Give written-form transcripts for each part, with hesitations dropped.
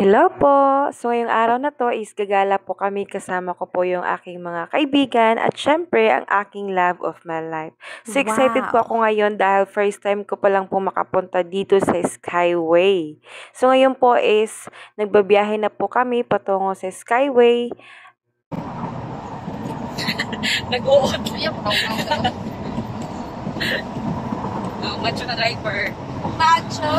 Hello po! So, ngayong araw na to is gagala po kami kasama ko po yung aking mga kaibigan at syempre ang aking love of my life. So, excited po Wow! ako ngayon dahil first time ko pa lang po makapunta dito sa Skyway. So, ngayon po is nagbabiyahe na po kami patungo sa Skyway. Nag-uot. Macho na driver. Macho!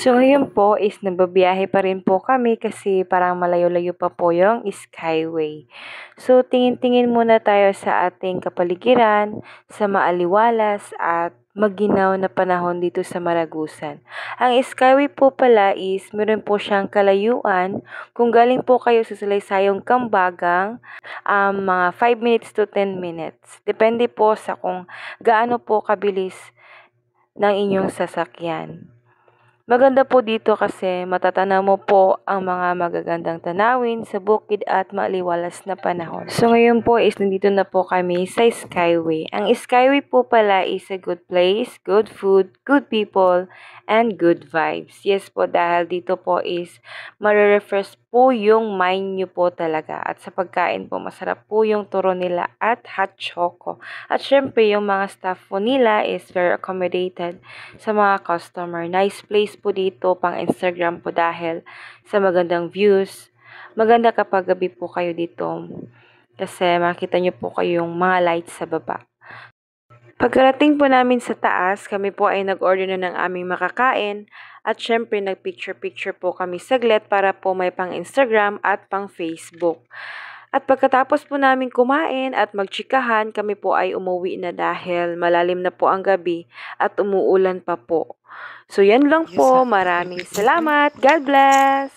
So, ngayon po is nagbabiyahe pa rin po kami kasi parang malayo-layo pa po yung Skyway. So, tingin-tingin muna tayo sa ating kapaligiran, sa maaliwalas at maginaw na panahon dito sa Maragusan. Ang Skyway po pala is meron po siyang kalayuan. Kung galing po kayo sa Salaysayong Kambagang, mga 5 minutes to 10 minutes. Depende po sa kung gaano po kabilis ng inyong sasakyan. Maganda po dito kasi matatanaw mo po ang mga magagandang tanawin sa bukid at maaliwalas na panahon. So ngayon po is nandito na po kami sa Skyway. Ang Skyway po pala is a good place, good food, good people, and good vibes. Yes po, dahil dito po is marerefresh po yung mind nyo po talaga. At sa pagkain po, masarap po yung turo nila at hot choco. At syempre, yung mga staff po nila is very accommodated sa mga customer. Nice place po dito, pang Instagram po dahil sa magandang views. Maganda kapag gabi po kayo dito kasi makita nyo po kayong mga lights sa baba. Pagkarating po namin sa taas, kami po ay nag-order na ng aming makakain at syempre nag-picture-picture po kami saglit para po may pang Instagram at pang Facebook. At pagkatapos po namin kumain at magtsikahan, kami po ay umuwi na dahil malalim na po ang gabi at umuulan pa po. So yan lang po, maraming salamat. God bless!